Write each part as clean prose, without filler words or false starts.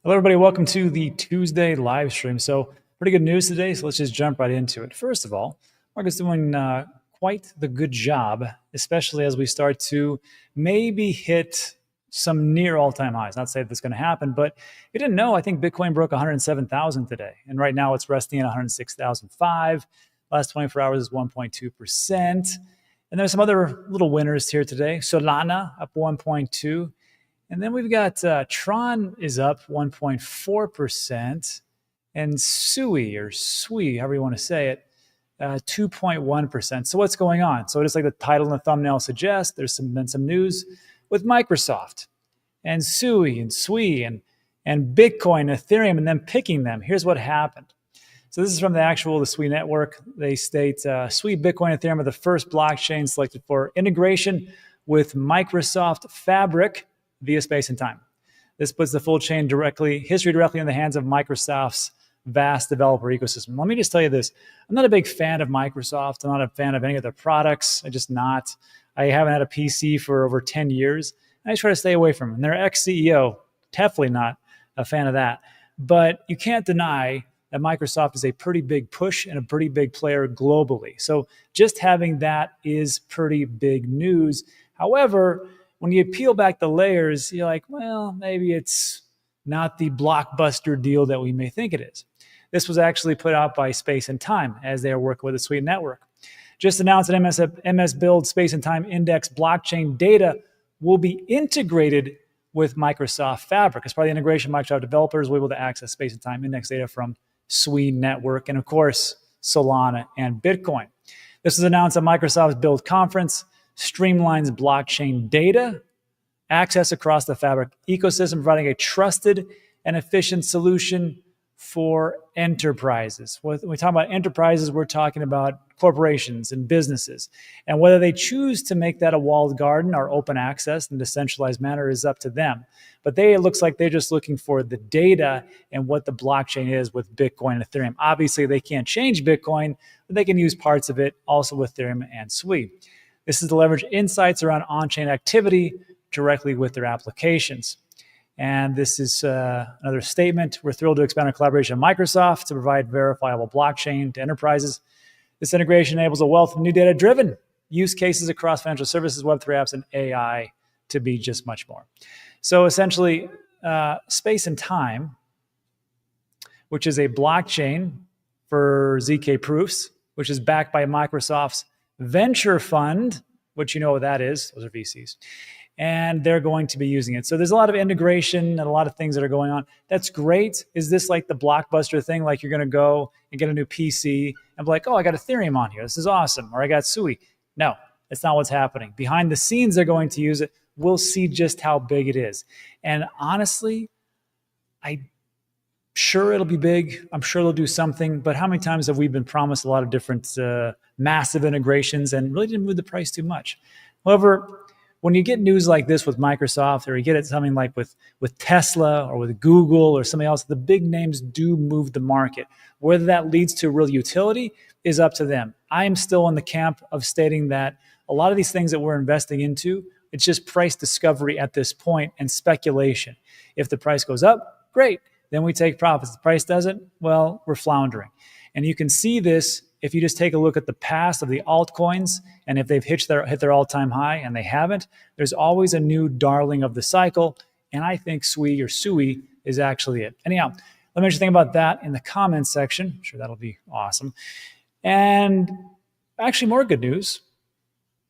Hello, everybody. Welcome to the Tuesday live stream. So, pretty good news today. So, let's just jump right into it. First of all, market's doing quite the good job, especially as we start to maybe hit some near all-time highs. Not to say that's going to happen, but if you didn't know, I think Bitcoin broke 107,000 today, and right now it's resting at 106,005. Last 24 hours is 1.2%. And there's some other little winners here today. Solana up 1.2. And then we've got Tron is up 1.4%, and SUI or SUI, however you want to say it, 2.1%. So what's going on? So just like the title and the thumbnail suggest, there's been some news with Microsoft and SUI and SUI and Bitcoin, Ethereum, and then picking them. Here's what happened. So this is from the SUI network. They state SUI, Bitcoin, Ethereum are the first blockchain selected for integration with Microsoft Fabric via space and time. This puts the full chain history directly in the hands of Microsoft's vast developer ecosystem. Let me just tell you this. I'm not a big fan of Microsoft. I'm not a fan of any of their products. I'm just not. I haven't had a PC for over 10 years. I try to stay away from them. And their ex-CEO, definitely not a fan of that. But you can't deny that Microsoft is a pretty big push and a pretty big player globally. So just having that is pretty big news. However, when you peel back the layers, you're like, well, maybe it's not the blockbuster deal that we may think it is. This was actually put out by Space and Time as they are working with the SUI network. Just announced that MS Build Space and Time Index blockchain data will be integrated with Microsoft Fabric. As part of the integration, Microsoft developers will be able to access Space and Time Index data from SUI network and, of course, Solana and Bitcoin. This was announced at Microsoft's Build conference. Streamlines blockchain data access across the Fabric ecosystem, providing a trusted and efficient solution for enterprises. When we talk about enterprises, we're talking about corporations and businesses. And whether they choose to make that a walled garden or open access in a decentralized manner is up to them. But it looks like they're just looking for the data and what the blockchain is with Bitcoin and Ethereum. Obviously, they can't change Bitcoin, but they can use parts of it also with Ethereum and SUI. This is to leverage insights around on-chain activity directly with their applications. And this is another statement. We're thrilled to expand our collaboration with Microsoft to provide verifiable blockchain to enterprises. This integration enables a wealth of new data-driven use cases across financial services, Web3 apps, and AI to be just much more. So essentially, Space and Time, which is a blockchain for ZK proofs, which is backed by Microsoft's venture fund, which you know what that is. Those are VCs. And they're going to be using it. So there's a lot of integration and a lot of things that are going on. That's great. Is this like the blockbuster thing? Like you're going to go and get a new PC and be like, oh, I got Ethereum on here. This is awesome. Or I got SUI. No, that's not what's happening. Behind the scenes, they're going to use it. We'll see just how big it is. And honestly, I'm sure it'll be big. I'm sure they'll do something. But how many times have we been promised a lot of different massive integrations and really didn't move the price too much? However, when you get news like this with Microsoft, or you get it something like with Tesla or with Google or something else, the big names do move the market. Whether that leads to real utility is up to them. I am still in the camp of stating that a lot of these things that we're investing into, it's just price discovery at this point and speculation. If the price goes up, great. Then we take profits. If the price doesn't, well, we're floundering. And you can see this if you just take a look at the past of the altcoins, and if they've hit their all-time high, and they haven't, there's always a new darling of the cycle. And I think SUI or SUI is actually it. Anyhow, let me know what you think about that in the comments section. I'm sure that'll be awesome. And actually, more good news.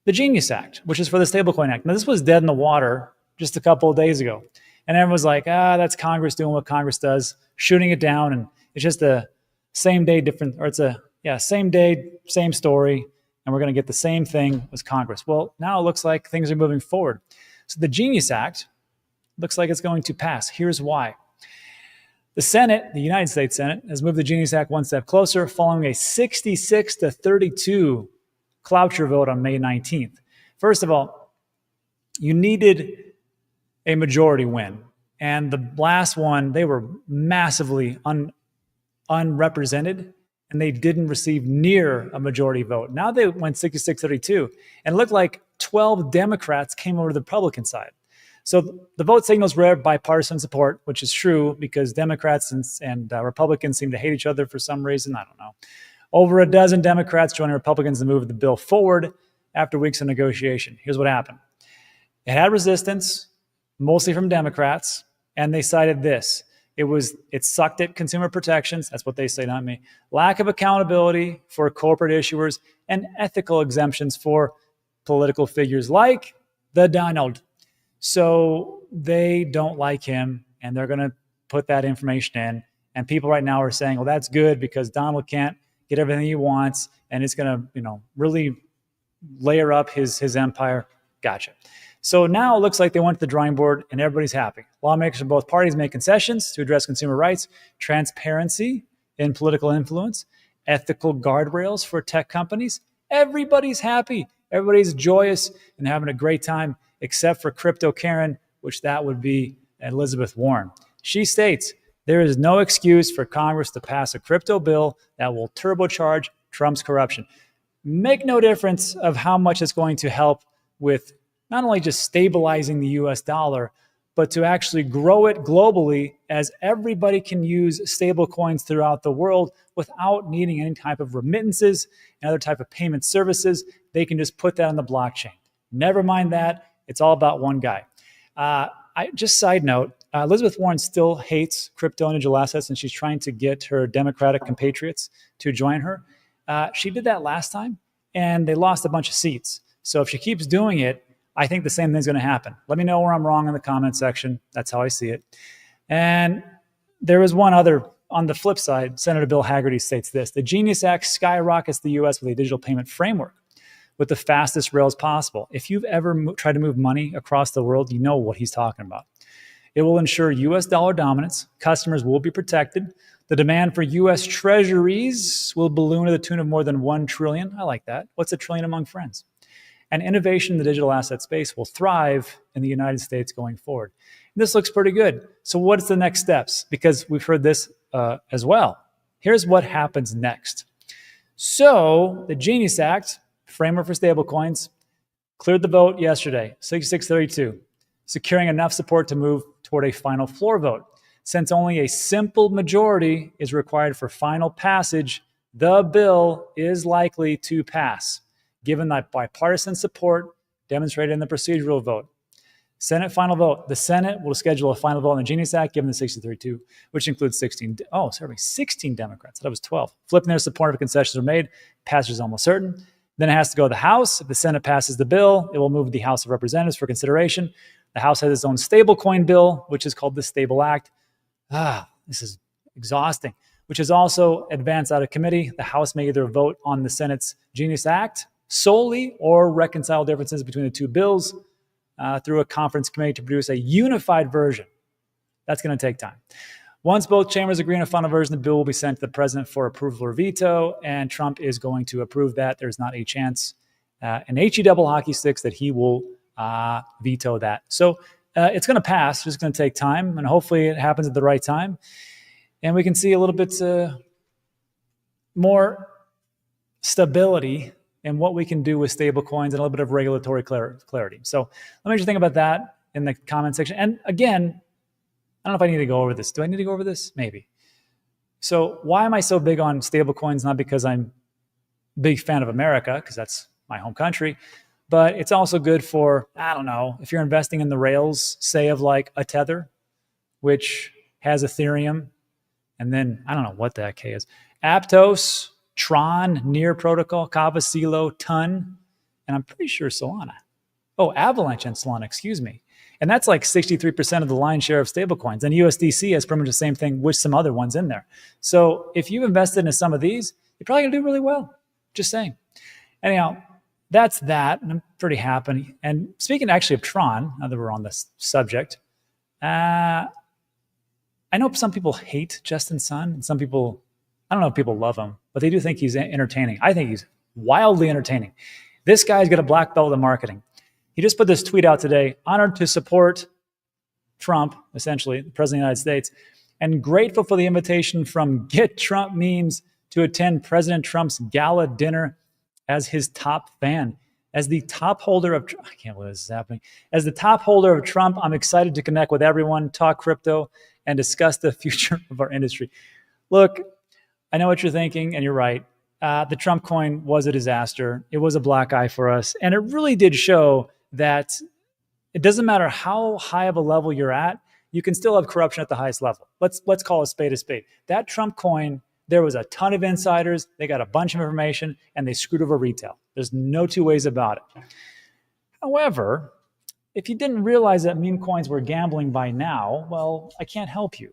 The Genius Act, which is for the Stablecoin Act. Now, this was dead in the water just a couple of days ago. And everyone's like, that's Congress doing what Congress does, shooting it down. And it's just a same day different, or it's a same day, same story, and we're going to get the same thing as Congress. Well, now it looks like things are moving forward. So the Genius Act looks like it's going to pass. Here's why. The Senate, the United States Senate, has moved the Genius Act one step closer following a 66-32 cloture vote on May 19th. First of all, you needed a majority win. And the last one, they were massively unrepresented, and they didn't receive near a majority vote. Now they went 66-32, and it looked like 12 Democrats came over to the Republican side. So the vote signals rare bipartisan support, which is true because Democrats and Republicans seem to hate each other for some reason. I don't know. Over a dozen Democrats joined Republicans to move the bill forward after weeks of negotiation. Here's what happened. It had resistance, mostly from Democrats, and they cited this. It sucked at consumer protections. That's what they say, not me. Lack of accountability for corporate issuers and ethical exemptions for political figures like the Donald. So they don't like him, and they're going to put that information in. And people right now are saying, well, that's good because Donald can't get everything he wants, and it's going to, really layer up his empire. Gotcha. So now it looks like they went to the drawing board and everybody's happy. Lawmakers from both parties made concessions to address consumer rights, transparency in political influence, ethical guardrails for tech companies. Everybody's happy. Everybody's joyous and having a great time, except for Crypto Karen, which that would be Elizabeth Warren. She states, there is no excuse for Congress to pass a crypto bill that will turbocharge Trump's corruption. Make no difference of how much it's going to help with not only just stabilizing the US dollar, but to actually grow it globally as everybody can use stable coins throughout the world without needing any type of remittances and other type of payment services. They can just put that on the blockchain. Never mind that. It's all about one guy. Just side note, Elizabeth Warren still hates crypto and digital assets, and she's trying to get her Democratic compatriots to join her. She did that last time, and they lost a bunch of seats. So if she keeps doing it, I think the same thing's going to happen. Let me know where I'm wrong in the comment section. That's how I see it. And there was one other, on the flip side, Senator Bill Haggerty states this: the Genius Act skyrockets the U.S. with a digital payment framework with the fastest rails possible. If you've ever tried to move money across the world, you know what he's talking about. It will ensure U.S. dollar dominance. Customers will be protected. The demand for U.S. treasuries will balloon to the tune of more than $1 trillion. I like that. What's a trillion among friends? And innovation in the digital asset space will thrive in the United States going forward. And this looks pretty good. So what's the next steps? Because we've heard this as well. Here's what happens next. So the Genius Act, framework for stablecoins, cleared the vote yesterday, 66-32, securing enough support to move toward a final floor vote. Since only a simple majority is required for final passage, the bill is likely to pass, given that bipartisan support demonstrated in the procedural vote. Senate final vote. The Senate will schedule a final vote on the Genius Act, given the 63-2, which includes 16 Democrats. That was 12. Flipping their support if concessions are made, passage is almost certain. Then it has to go to the House. If the Senate passes the bill, it will move to the House of Representatives for consideration. The House has its own stablecoin bill, which is called the Stable Act. This is exhausting, which is also advanced out of committee. The House may either vote on the Senate's Genius Act solely or reconcile differences between the two bills through a conference committee to produce a unified version. That's going to take time. Once both chambers agree on a final version, the bill will be sent to the president for approval or veto, and Trump is going to approve that. There's not a chance, an HE double hockey sticks, that he will veto that. So it's going to pass. It's just going to take time, and hopefully it happens at the right time. And we can see a little bit more stability in what we can do with stable coins and a little bit of regulatory clarity. So let me just think about that in the comment section. And again, I don't know if I need to go over this. Do I need to go over this? Maybe. So why am I so big on stable coins? Not because I'm a big fan of America, because that's my home country, but it's also good for, I don't know, if you're investing in the rails, say of like a Tether, which has Ethereum, and then I don't know what the heck is, Aptos, Tron, Near Protocol, Kava, Silo, Ton, and I'm pretty sure Solana. Oh, Avalanche and Solana, excuse me. And that's like 63% of the lion's share of stablecoins. And USDC has pretty much the same thing with some other ones in there. So if you've invested in some of these, you're probably going to do really well. Just saying. Anyhow, that's that. And I'm pretty happy. And speaking actually of Tron, now that we're on this subject, I know some people hate Justin Sun. And some people, I don't know if people love him, but they do think he's entertaining. I think he's wildly entertaining. This guy's got a black belt in marketing. He just put this tweet out today: honored to support Trump, essentially, the President of the United States, and grateful for the invitation from Get Trump Memes to attend President Trump's gala dinner as his top fan. As the top holder of, I can't believe this is happening. As the top holder of Trump, I'm excited to connect with everyone, talk crypto, and discuss the future of our industry. Look, I know what you're thinking, and you're right. The Trump coin was a disaster. It was a black eye for us. And it really did show that it doesn't matter how high of a level you're at, you can still have corruption at the highest level. Let's call a spade a spade. That Trump coin, there was a ton of insiders. They got a bunch of information, and they screwed over retail. There's no two ways about it. However, if you didn't realize that meme coins were gambling by now, well, I can't help you.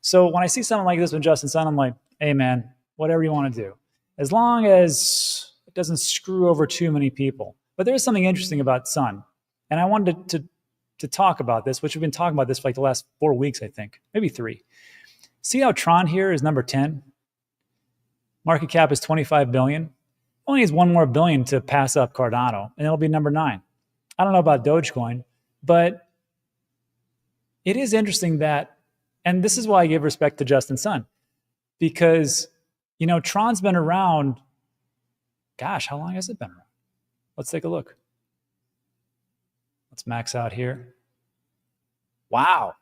So when I see something like this with Justin Sun, I'm like, hey, man, whatever you want to do, as long as it doesn't screw over too many people. But there is something interesting about Sun, and I wanted to talk about this, which we've been talking about this for like the last 4 weeks, I think, maybe 3. See how Tron here is number 10? Market cap is 25 billion. Only needs one more billion to pass up Cardano, and it'll be number 9. I don't know about Dogecoin, but it is interesting that, and this is why I give respect to Justin Sun, because, you know, Tron's been around, gosh, how long has it been around? Let's take a look. Let's max out here. Wow.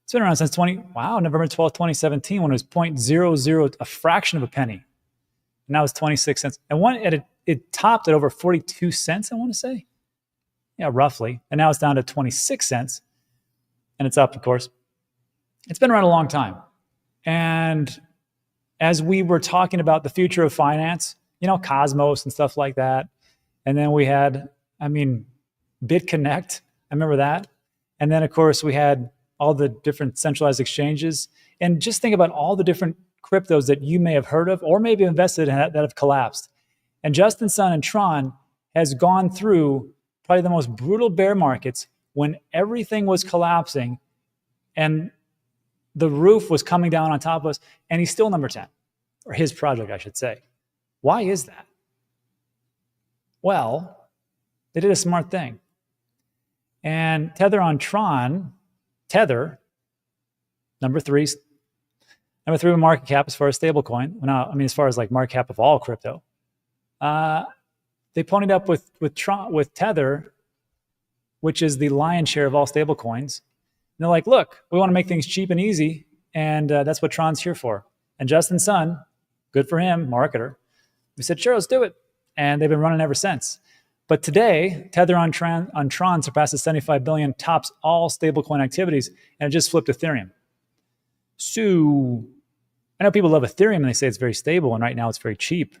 It's been around since November 12th, 2017, when it was 0.00, a fraction of a penny. And now it's 26 cents. And it topped at over 42 cents, I want to say. Yeah, roughly. And now it's down to 26 cents. And it's up, of course. It's been around a long time. And as we were talking about the future of finance, you know, Cosmos and stuff like that. And then we had, BitConnect. I remember that. And then, of course, we had all the different centralized exchanges. And just think about all the different cryptos that you may have heard of or maybe invested in that have collapsed. And Justin Sun and Tron has gone through probably the most brutal bear markets when everything was collapsing and the roof was coming down on top of us, and he's still number 10, or his project, I should say. Why is that? Well, they did a smart thing. And Tether on Tron, Tether, number 3 with market cap as far as stablecoin. Now, as far as like market cap of all crypto. They ponied up with Tether, which is the lion's share of all stablecoins. And they're like, look, we want to make things cheap and easy, and that's what Tron's here for. And Justin Sun, good for him, marketer, we said, sure, let's do it. And they've been running ever since. But today, Tether on Tron surpasses 75 billion, tops all stablecoin activities, and it just flipped Ethereum. So I know people love Ethereum and they say it's very stable, and right now it's very cheap.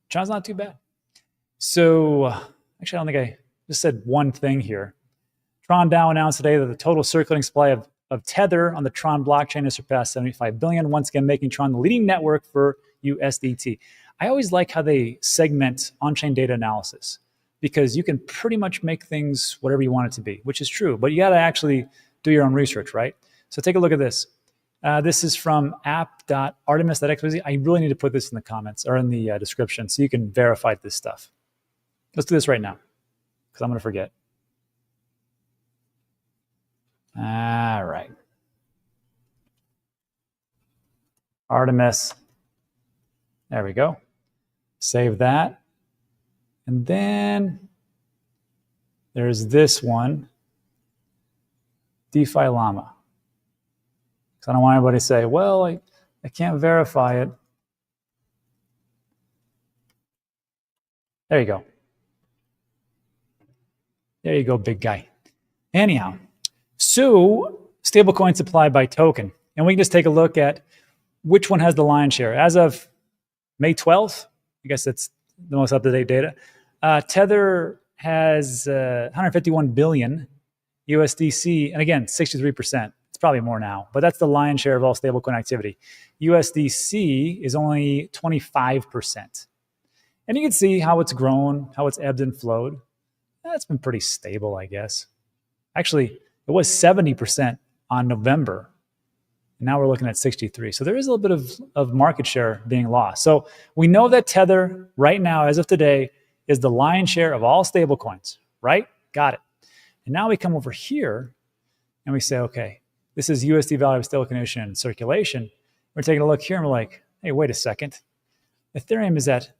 Tron's not too bad. So actually, I don't think I just said one thing here. Tron DAO announced today that the total circulating supply of Tether on the Tron blockchain has surpassed 75 billion, once again making Tron the leading network for USDT. I always like how they segment on-chain data analysis, because you can pretty much make things whatever you want it to be, which is true, but you got to actually do your own research, right? So take a look at this. This is from app.artemis.xyz. I really need to put this in the comments or in the description so you can verify this stuff. Let's do this right now, because I'm going to forget. All right. Artemis. There we go. Save that. And then there's this one, DeFi Llama. Because I don't want anybody to say, well, I can't verify it. There you go. There you go, big guy. Anyhow, so stablecoin supply by token. And we can just take a look at which one has the lion's share. As of May 12th, I guess that's the most up-to-date data, Tether has 151 billion USDC, and again, 63%. It's probably more now, but that's the lion's share of all stablecoin activity. USDC is only 25%. And you can see how it's grown, how it's ebbed and flowed. That's been pretty stable, I guess. Actually, it was 70% on November. And now we're looking at 63. So there is a little bit of market share being lost. So we know that Tether right now, as of today, is the lion's share of all stablecoins, right? Got it. And now we come over here and we say, okay, this is USD value of stabilization and circulation. We're taking a look here and we're like, hey, wait a second. Ethereum is at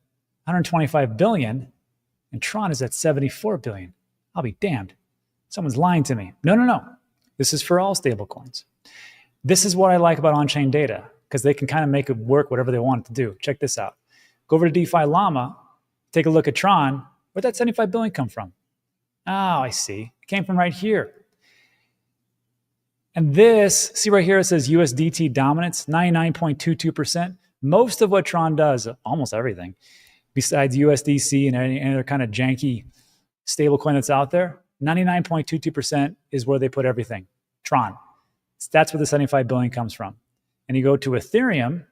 125 billion, and Tron is at 74 billion. I'll be damned. Someone's lying to me. No. This is for all stablecoins. This is what I like about on-chain data, because they can kind of make it work whatever they want it to do. Check this out. Go over to DeFi Llama, take a look at Tron. Where'd that 75 billion come from? Oh, I see. It came from right here. And this, see right here, it says USDT dominance, 99.22%. Most of what Tron does, almost everything, besides USDC and any other kind of janky stablecoin that's out there, 99.22% is where they put everything. Tron. That's where the 75 billion comes from. And you go to Ethereum,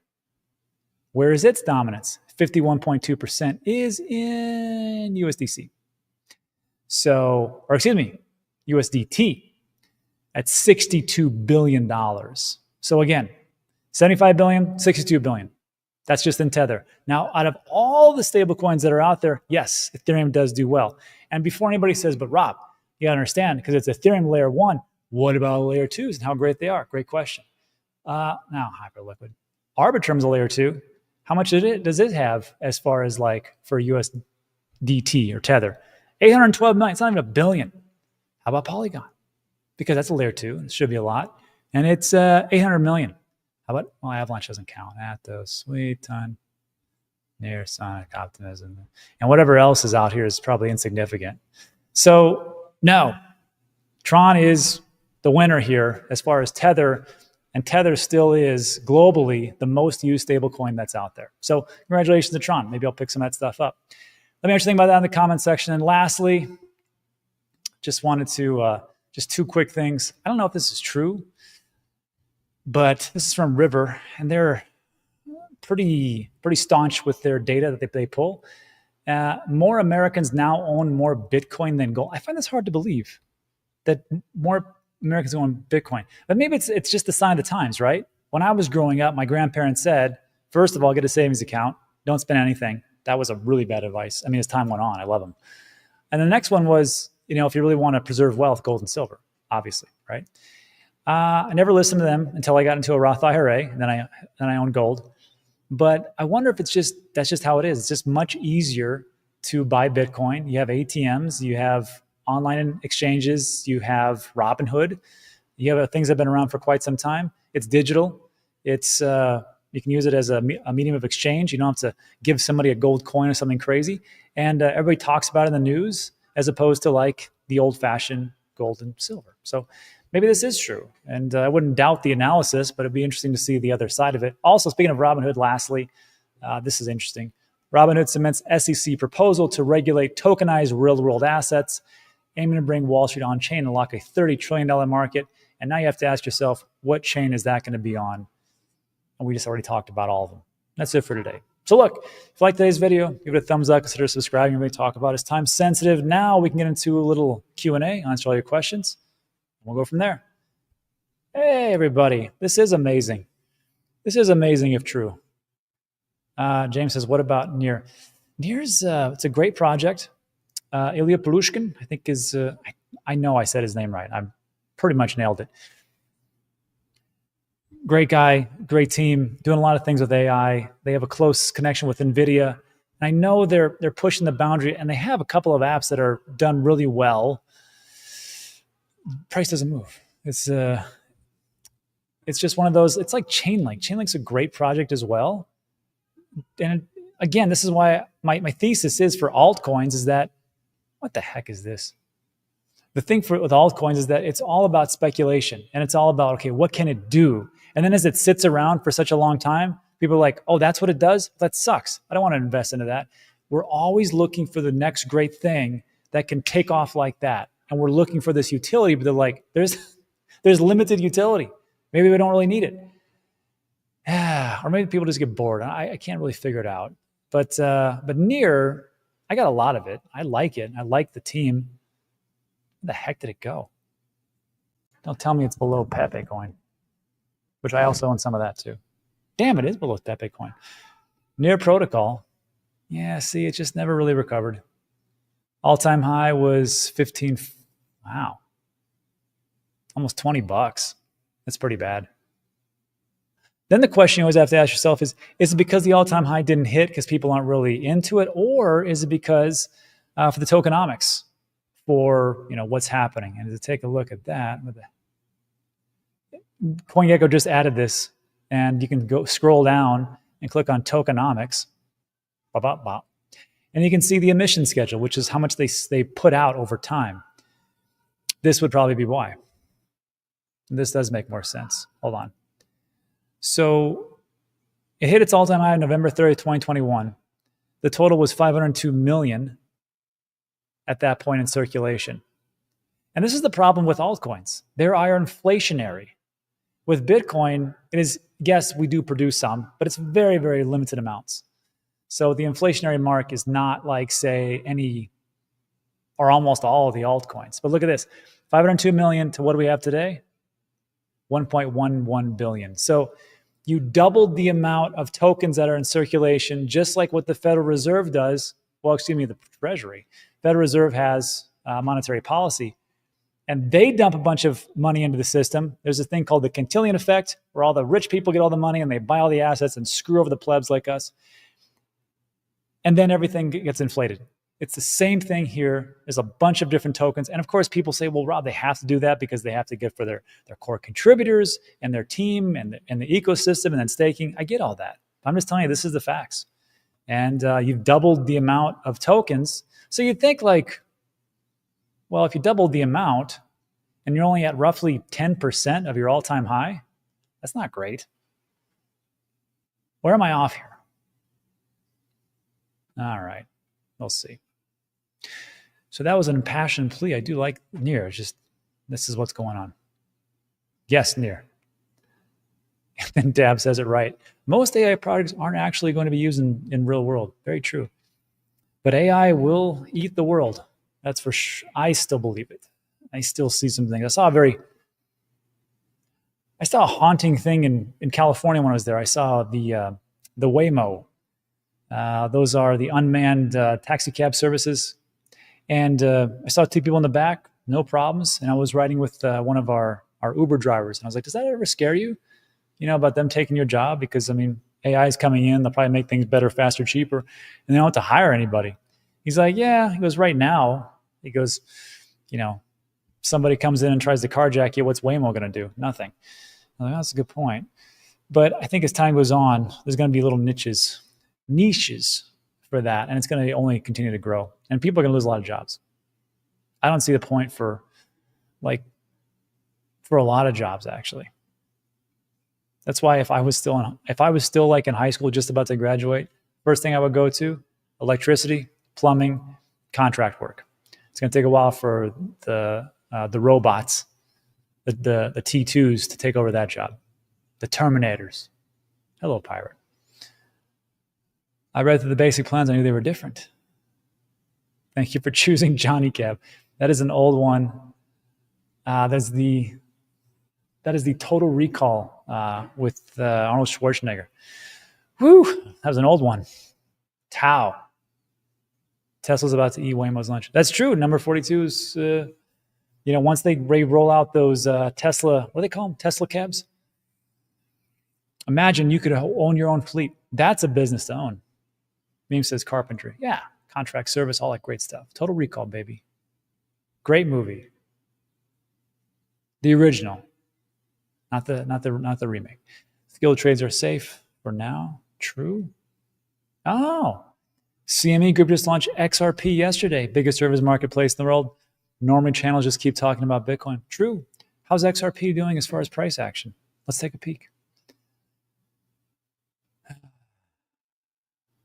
where is its dominance? 51.2% is in USDC. So, or excuse me, USDT at $62 billion. So again, 75 billion, 62 billion. That's just in Tether. Now, out of all the stablecoins that are out there, yes, Ethereum does do well. And before anybody says, but Rob, you gotta understand, because it's Ethereum layer 1, what about layer 2s and how great they are? Great question. Now, Hyperliquid. Arbitrum's a layer 2. How much does it have as far as like for USDT or Tether? 812 million. It's not even a billion. How about Polygon? Because that's a layer 2. It should be a lot. And it's 800 million. How about, well, Avalanche doesn't count. Atos, Sweet Ton, Near, Sonic, Optimism. And whatever else is out here is probably insignificant. So, no. Tron is the winner here as far as Tether. And Tether still is globally the most used stablecoin that's out there. So congratulations to Tron. Maybe I'll pick some of that stuff up. Let me know what you think about that in the comment section. And lastly, just wanted to, just two quick things. I don't know if this is true, but this is from River, and they're pretty staunch with their data that they pull. More Americans now own more Bitcoin than gold. I find this hard to believe that more Americans own Bitcoin. But maybe it's just a sign of the times, right? When I was growing up, my grandparents said, first of all, get a savings account. Don't spend anything. That was a really bad advice. I mean, as time went on, I love them. And the next one was, if you really want to preserve wealth, gold and silver, obviously, right? I never listened to them until I got into a Roth IRA, and then I owned gold. But I wonder if that's just how it is. It's just much easier to buy Bitcoin. You have ATMs, you have online exchanges, you have Robinhood, you have things that have been around for quite some time. It's digital. It's you can use it as a medium of exchange. You don't have to give somebody a gold coin or something crazy. And everybody talks about it in the news as opposed to like the old-fashioned gold and silver. So maybe this is true. And I wouldn't doubt the analysis, but it'd be interesting to see the other side of it. Also, speaking of Robinhood, lastly, this is interesting. Robinhood cements SEC proposal to regulate tokenized real-world assets, aiming to bring Wall Street on chain and unlock a $30 trillion market. And now you have to ask yourself, what chain is that going to be on? And we just already talked about all of them. That's it for today. So look, if you like today's video, give it a thumbs up, consider subscribing. Everybody talk about it's time sensitive. Now we can get into a little Q&A, answer all your questions. We'll go from there. Hey, everybody. This is amazing. This is amazing if true. James says, what about Near? Near's, it's a great project. Ilya Pelushkin, I think is, I know I said his name right. I'm pretty much nailed it. Great guy, great team, doing a lot of things with AI. They have a close connection with NVIDIA. And I know they're pushing the boundary, and they have a couple of apps that are done really well. Price doesn't move. It's just one of those, it's like Chainlink. Chainlink's a great project as well. And again, this is why my thesis is for altcoins is that, what the heck is this? The thing with altcoins is that it's all about speculation, and it's all about, okay, what can it do? And then as it sits around for such a long time, people are like, oh, that's what it does? That sucks. I don't want to invest into that. We're always looking for the next great thing that can take off like that. And we're looking for this utility, but they're like, there's limited utility. Maybe we don't really need it. Or maybe people just get bored. I can't really figure it out. But Near, I got a lot of it. I like it. I like the team. Where the heck did it go? Don't tell me it's below Pepe coin, which I also own some of that too. Damn, it is below Pepe coin. Near protocol. Yeah, see, it just never really recovered. All-time high was 15. Wow. Almost $20. That's pretty bad. Then the question you always have to ask yourself is it because the all-time high didn't hit because people aren't really into it, or is it because for the tokenomics for what's happening? And to take a look at that, CoinGecko just added this, and you can go scroll down and click on tokenomics, and you can see the emission schedule, which is how much they put out over time. This would probably be why. This does make more sense. Hold on. So it hit its all-time high on November 30th, 2021. The total was 502 million at that point in circulation. And this is the problem with altcoins. They are inflationary. With Bitcoin, it is, yes, we do produce some, but it's very, very limited amounts. So the inflationary mark is not like, say, any or almost all of the altcoins. But look at this, 502 million to what do we have today? 1.11 billion. So you doubled the amount of tokens that are in circulation, just like what the Federal Reserve does. Well, excuse me, the Treasury. Federal Reserve has monetary policy, and they dump a bunch of money into the system. There's a thing called the Cantillon effect, where all the rich people get all the money and they buy all the assets and screw over the plebs like us. And then everything gets inflated. It's the same thing here. There's a bunch of different tokens. And of course, people say, well, Rob, they have to do that because they have to get for their core contributors and their team and the ecosystem and then staking. I get all that. I'm just telling you, this is the facts. And you've doubled the amount of tokens. So you'd think like, well, if you doubled the amount and you're only at roughly 10% of your all-time high, that's not great. Where am I off here? All right, we'll see. So that was an impassioned plea. I do like Near. It's just, this is what's going on. Yes, Near. And then Dab says it right. Most AI products aren't actually going to be used in real world. Very true. But AI will eat the world. That's for sure. I still believe it. I still see some things. I saw a haunting thing in California when I was there. I saw the Waymo. Those are the unmanned taxi cab services. And I saw two people in the back, no problems. And I was riding with one of our Uber drivers. And I was like, does that ever scare you? About them taking your job? Because, I mean, AI is coming in. They'll probably make things better, faster, cheaper. And they don't have to hire anybody. He's like, yeah. He goes, right now. He goes, somebody comes in and tries to carjack you. What's Waymo going to do? Nothing. I'm like, that's a good point. But I think as time goes on, there's going to be little niches for that. And it's going to only continue to grow. And people are going to lose a lot of jobs. I don't see the point for a lot of jobs, actually. That's why if I was still like in high school, just about to graduate, first thing I would go to, electricity, plumbing, contract work. It's going to take a while for the robots, the T2s to take over that job. The Terminators. Hello, pirate. I read through the basic plans. I knew they were different. Thank you for choosing Johnny Cab. That is an old one. That is the Total Recall with Arnold Schwarzenegger. Whew, that was an old one. Tau. Tesla's about to eat Waymo's lunch. That's true. Number 42 is, once they roll out those Tesla, what do they call them? Tesla cabs? Imagine you could own your own fleet. That's a business to own. Meme says carpentry. Yeah, contract service, all that great stuff. Total Recall, baby. Great movie. The original, not the remake. Skilled trades are safe for now. True. Oh, CME Group just launched XRP yesterday. Biggest service marketplace in the world. Normally channels just keep talking about Bitcoin. True. How's XRP doing as far as price action? Let's take a peek.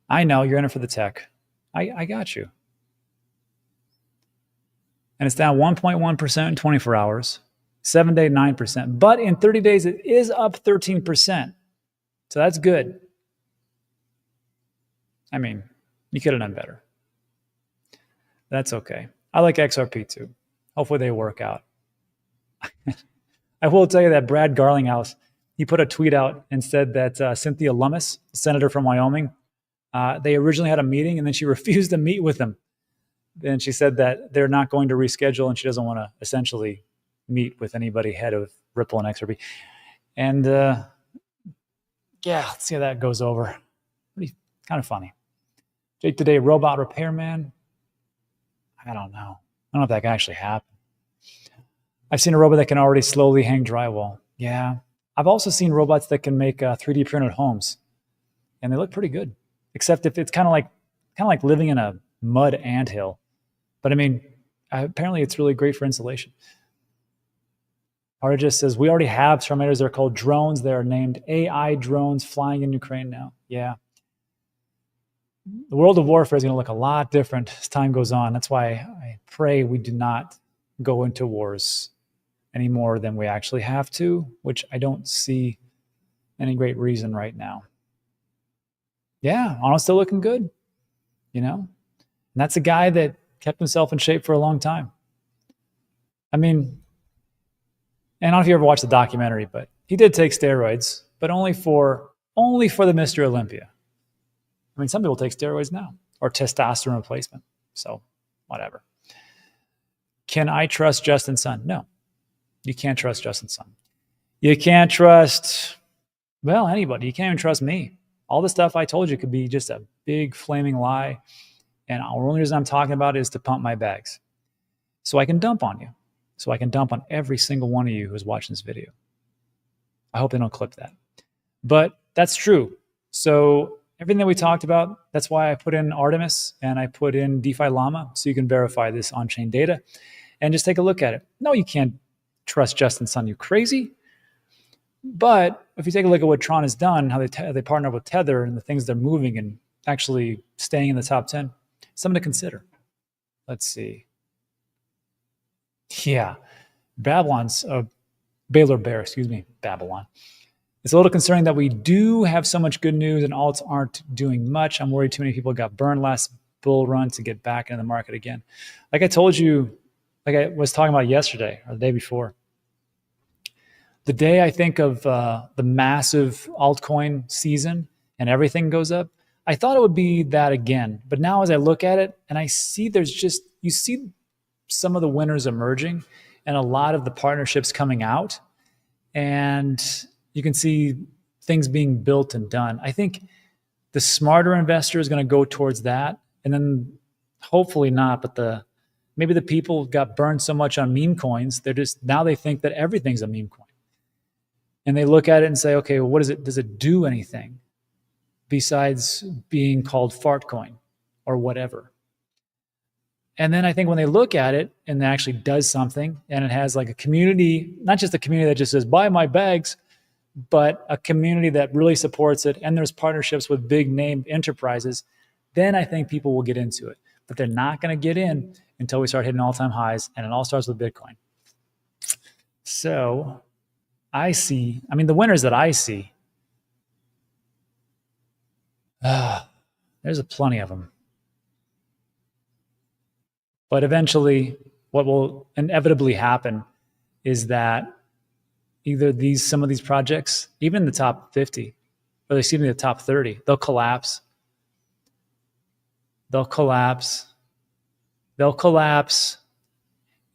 I know you're in it for the tech. I got you. And it's down 1.1% in 24 hours, 7-day 9%. But in 30 days, it is up 13%. So that's good. I mean, you could have done better. That's okay. I like XRP too. Hopefully they work out. I will tell you that Brad Garlinghouse, he put a tweet out and said that Cynthia Lummis, senator from Wyoming, they originally had a meeting and then she refused to meet with them. Then she said that they're not going to reschedule and she doesn't want to essentially meet with anybody head of Ripple and XRP. And Yeah, let's see how that goes over. Pretty kind of funny. Jake today, robot repairman. I don't know. I don't know if that can actually happen. I've seen a robot that can already slowly hang drywall. Yeah. I've also seen robots that can make 3D printed homes, and they look pretty good. Except if it's kind of like living in a mud anthill. But I mean, apparently it's really great for insulation. Artist says, we already have terminators. They're called drones. They're named AI drones flying in Ukraine now. Yeah. The world of warfare is going to look a lot different as time goes on. That's why I pray we do not go into wars any more than we actually have to, which I don't see any great reason right now. Yeah, Arnold's still looking good, And that's a guy that kept himself in shape for a long time. I mean, and I don't know if you ever watched the documentary, but he did take steroids, but only for the Mr. Olympia. I mean, some people take steroids now, or testosterone replacement. So, whatever. Can I trust Justin Sun? No, you can't trust Justin Sun. You can't trust, anybody. You can't even trust me. All the stuff I told you could be just a big flaming lie. And the only reason I'm talking about it is to pump my bags. So I can dump on you. So I can dump on every single one of you who's watching this video. I hope they don't clip that. But that's true. So everything that we talked about, that's why I put in Artemis and I put in DeFi Llama so you can verify this on-chain data and just take a look at it. No, you can't trust Justin Sun, you crazy. But if you take a look at what Tron has done, how they partner with Tether and the things they're moving and actually staying in the top 10, something to consider. Let's see. Yeah, Babylon. It's a little concerning that we do have so much good news and alts aren't doing much. I'm worried too many people got burned last bull run to get back into the market again. Like I told you, like I was talking about yesterday or the day before, the day I think of the massive altcoin season and everything goes up, I thought it would be that again. But now as I look at it and I see you see some of the winners emerging and a lot of the partnerships coming out, and you can see things being built and done. I think the smarter investor is going to go towards that. And then hopefully not, but maybe the people got burned so much on meme coins, now they think that everything's a meme coin. And they look at it and say, okay, well, does it do anything besides being called fart coin or whatever? And then I think when they look at it and it actually does something and it has like a community, not just a community that just says, buy my bags, but a community that really supports it, and there's partnerships with big name enterprises, then I think people will get into it. But they're not going to get in until we start hitting all-time highs, and it all starts with Bitcoin. So the winners that I see, there's plenty of them. But eventually, what will inevitably happen is that either some of these projects, even the top 50, or the top 30, they'll collapse. They'll collapse,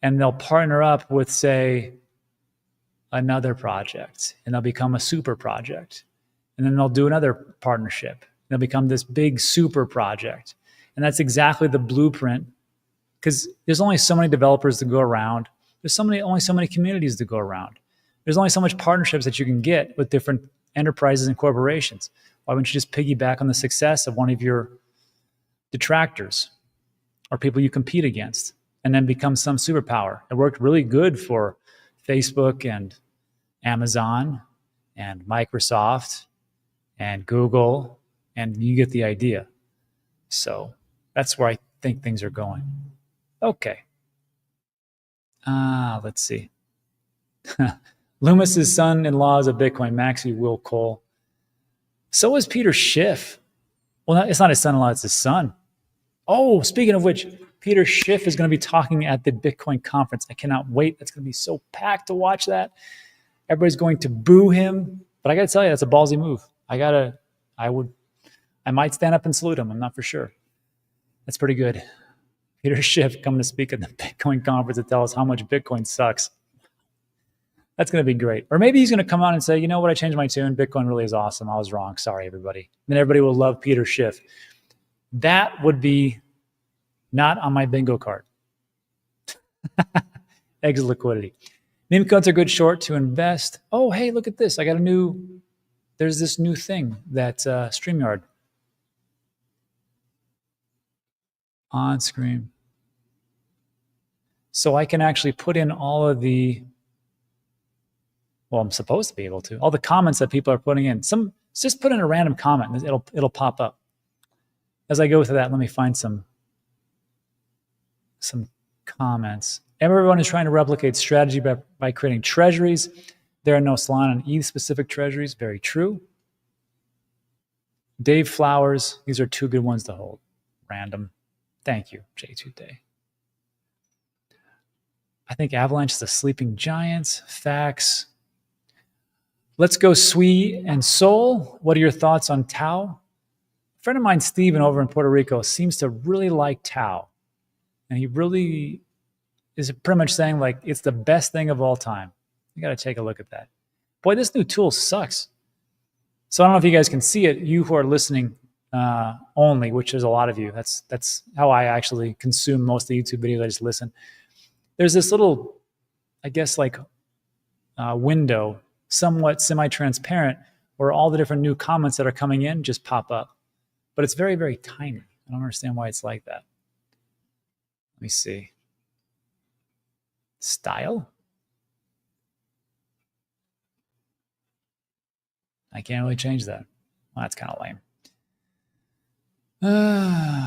and they'll partner up with, say, another project, and they'll become a super project. And then they'll do another partnership. They'll become this big super project. And that's exactly the blueprint, because there's only so many developers to go around. There's only so many communities to go around. There's only so much partnerships that you can get with different enterprises and corporations. Why wouldn't you just piggyback on the success of one of your detractors or people you compete against and then become some superpower? It worked really good for Facebook and Amazon and Microsoft and Google, and you get the idea. So that's where I think things are going. Okay. Let's see. Loomis's son-in-law is a Bitcoin maxi, Will Cole. So is Peter Schiff. Well, it's not his son-in-law, it's his son. Oh, speaking of which, Peter Schiff is going to be talking at the Bitcoin conference. I cannot wait. It's going to be so packed to watch that. Everybody's going to boo him. But I got to tell you, that's a ballsy move. I might stand up and salute him. I'm not for sure. That's pretty good. Peter Schiff coming to speak at the Bitcoin conference to tell us how much Bitcoin sucks. That's going to be great. Or maybe he's going to come on and say, you know what, I changed my tune. Bitcoin really is awesome. I was wrong. Sorry, everybody. Then everybody will love Peter Schiff. That would be not on my bingo card. Exit liquidity. Meme coins are good short to invest. Oh, hey, look at this. I got there's this new thing that StreamYard on screen. So I can actually put in all of well, I'm supposed to be able to, all the comments that people are putting in. Just put in a random comment and it'll pop up. As I go through that, let me find some comments. Everyone is trying to replicate strategy by creating treasuries. There are no Solana and ETH specific treasuries. Very true. Dave Flowers, these are two good ones to hold. Random. Thank you, J2 Day. I think Avalanche is the sleeping giants. Facts. Let's go SUI and Sol. What are your thoughts on Tau? A friend of mine, Steven, over in Puerto Rico, seems to really like Tau. And he really is pretty much saying like it's the best thing of all time. You got to take a look at that. Boy, this new tool sucks. So I don't know if you guys can see it, you who are listening only, which is a lot of you. That's how I actually consume most of the YouTube videos. I just listen. There's this little, I guess, like window, somewhat semi-transparent, where all the different new comments that are coming in just pop up. But it's very, very tiny. I don't understand why it's like that. Let me see. Style? I can't really change that. Well, that's kind of lame.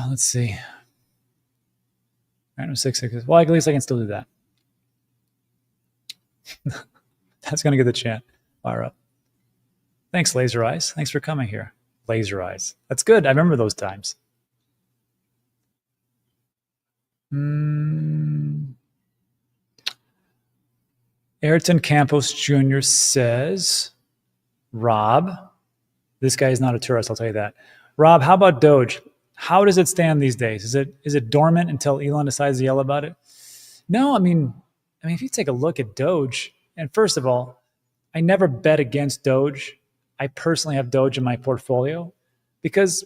Let's see. Random 666. Well, at least I can still do that. That's going to get the chant fire up. Thanks, Laser Eyes. Thanks for coming here. Laser Eyes. That's good. I remember those times. Ayrton Campos Jr. says, Rob, this guy is not a tourist, I'll tell you that. Rob, how about Doge? How does it stand these days? Is it dormant until Elon decides to yell about it? No, I mean, if you take a look at Doge, and first of all, I never bet against Doge. I personally have Doge in my portfolio because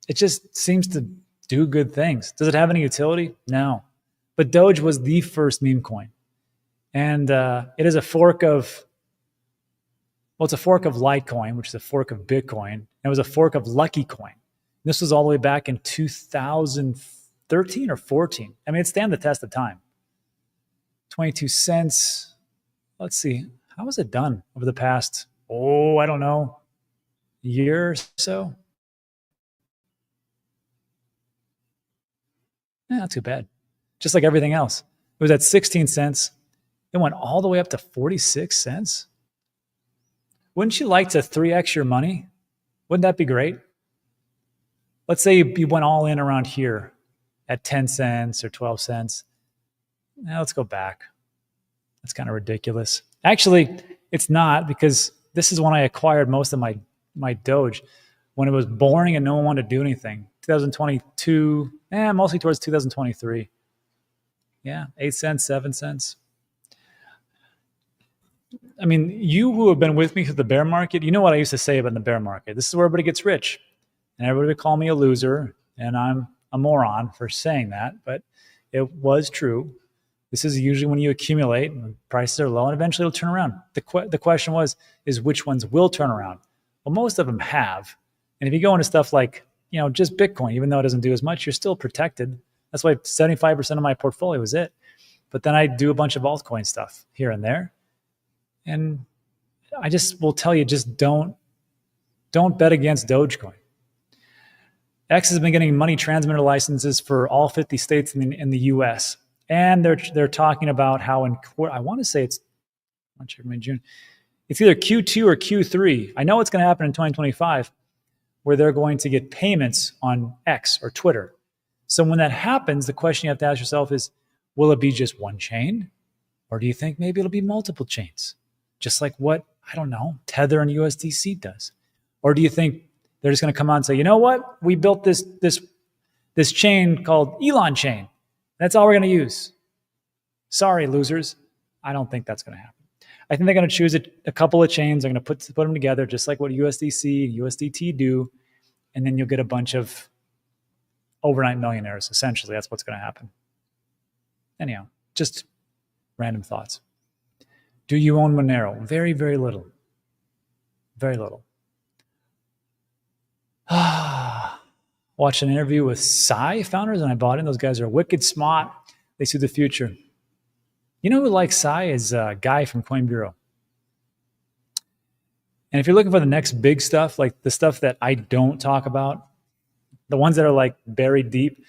it just seems to do good things. Does it have any utility? No. But Doge was the first meme coin. And it is a fork of, well, it's a fork of Litecoin, which is a fork of Bitcoin. And it was a fork of Lucky Coin. This was all the way back in 2013 or 14. I mean, it stand the test of time. 22 cents. Let's see. How was it done over the past, I don't know, year or so? Not too bad. Just like everything else. It was at 16 cents. It went all the way up to 46 cents. Wouldn't you like to 3x your money? Wouldn't that be great? Let's say you went all in around here at 10 cents or 12 cents. Now let's go back. That's kind of ridiculous. Actually, it's not, because this is when I acquired most of my Doge, when it was boring and no one wanted to do anything. 2022, mostly towards 2023. Yeah, 8 cents, 7 cents. I mean, you who have been with me through the bear market, you know what I used to say about the bear market. This is where everybody gets rich. And everybody would call me a loser, and I'm a moron for saying that, but it was true. This is usually when you accumulate, and prices are low, and eventually it'll turn around. The question is which ones will turn around? Well, most of them have. And if you go into stuff like, just Bitcoin, even though it doesn't do as much, you're still protected. That's why 75% of my portfolio is it. But then I do a bunch of altcoin stuff here and there. And I just will tell you, just don't bet against Dogecoin. X has been getting money transmitter licenses for all 50 states in the U.S. And they're talking about how I want to say it's June. It's either Q2 or Q3. I know it's going to happen in 2025, where they're going to get payments on X or Twitter. So when that happens, the question you have to ask yourself is, will it be just one chain? Or do you think maybe it'll be multiple chains? Just like what, I don't know, Tether and USDC does. Or do you think they're just going to come out and say, you know what? We built this chain called Elon Chain. That's all we're going to use. Sorry, losers. I don't think that's going to happen. I think they're going to choose a couple of chains. They're going to put them together, just like what USDC and USDT do. And then you'll get a bunch of overnight millionaires. Essentially, that's what's going to happen. Anyhow, just random thoughts. Do you own Monero? Very, very little. Very little. Watched an interview with SAI founders and I bought in. Those guys are wicked smart. They see the future. You know who likes SAI is a guy from Coin Bureau. And if you're looking for the next big stuff, like the stuff that I don't talk about, the ones that are like buried deep,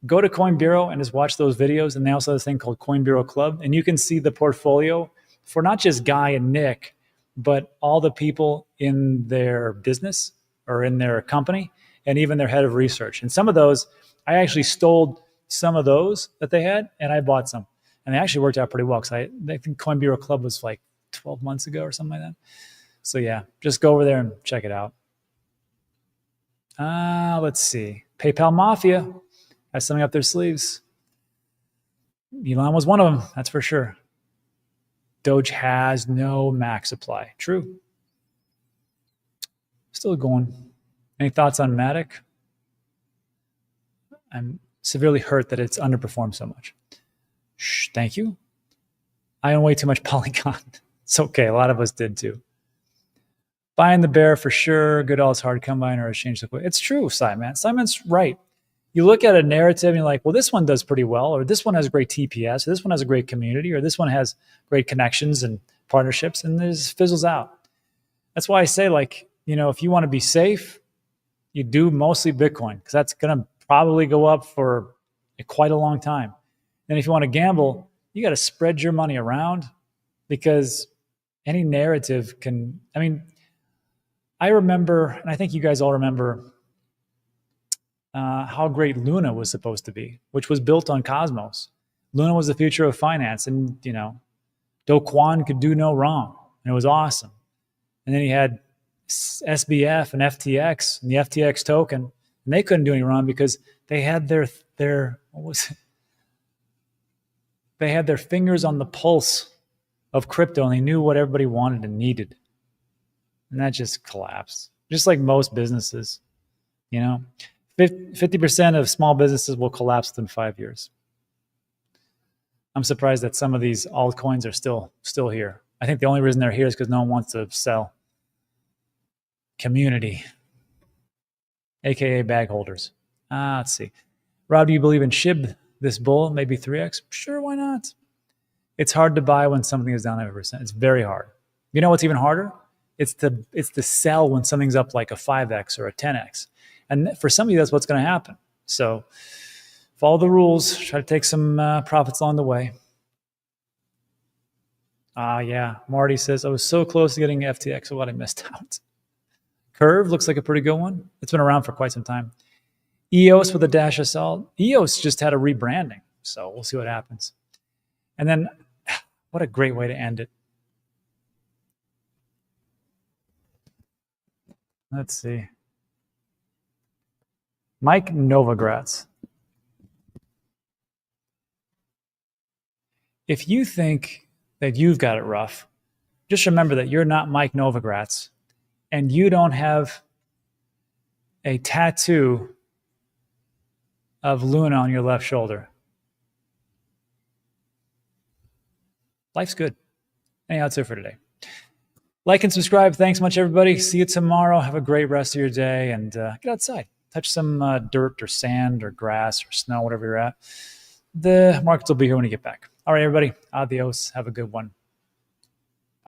go to Coin Bureau and just watch those videos. And they also have this thing called Coin Bureau Club. And you can see the portfolio for not just Guy and Nick, but all the people in their business or in their company and even their head of research. And some of those, I actually stole some of those that they had and I bought some. And they actually worked out pretty well because I think Coin Bureau Club was like 12 months ago or something like that. So yeah, just go over there and check it out. Let's see. PayPal Mafia has something up their sleeves. Elon was one of them, that's for sure. Doge has no max supply. True. Still going. Any thoughts on Matic? I'm severely hurt that it's underperformed so much. Shh, thank you. I own way too much Polygon. It's okay. A lot of us did too. Buying the bear for sure. Goodall's hard combine or exchange liquid. It's true, Simon. Simon's right. You look at a narrative and you're like, well, this one does pretty well, or this one has great TPS, or this one has a great community, or this one has great connections and partnerships, and this fizzles out. That's why I say, like, you know, if you want to be safe, you do mostly Bitcoin, because that's going to probably go up for quite a long time. And if you want to gamble, you got to spread your money around, because any narrative can, I mean, I remember, and I think you guys all remember, how great Luna was supposed to be, which was built on Cosmos. Luna was the future of finance, and you know, Do Kwon could do no wrong, and it was awesome. And then he had SBF and FTX and the FTX token, and they couldn't do any wrong because they had their what was it? They had their fingers on the pulse of crypto, and they knew what everybody wanted and needed, and that just collapsed. Just like most businesses, you know. 50% of small businesses will collapse within 5 years. I'm surprised that some of these altcoins are still here. I think the only reason they're here is because no one wants to sell. Community, aka bag holders. Let's see. Rob, do you believe in SHIB this bull? Maybe 3x? Sure, why not? It's hard to buy when something is down 100%. It's very hard. You know what's even harder? It's to sell when something's up like a 5x or a 10x. And for some of you, that's what's going to happen. So follow the rules. Try to take some profits along the way. Yeah. Marty says, I was so close to getting FTX, so what I missed out. Curve looks like a pretty good one. It's been around for quite some time. EOS with a dash of salt. EOS just had a rebranding, so we'll see what happens. And then, what a great way to end it. Let's see. Mike Novogratz. If you think that you've got it rough, just remember that you're not Mike Novogratz and you don't have a tattoo of Luna on your left shoulder. Life's good. Anyhow, that's it for today. Like and subscribe. Thanks much, everybody. See you tomorrow. Have a great rest of your day and get outside. Touch some dirt or sand or grass or snow, whatever you're at. The markets will be here when you get back. All right, everybody. Adios. Have a good one.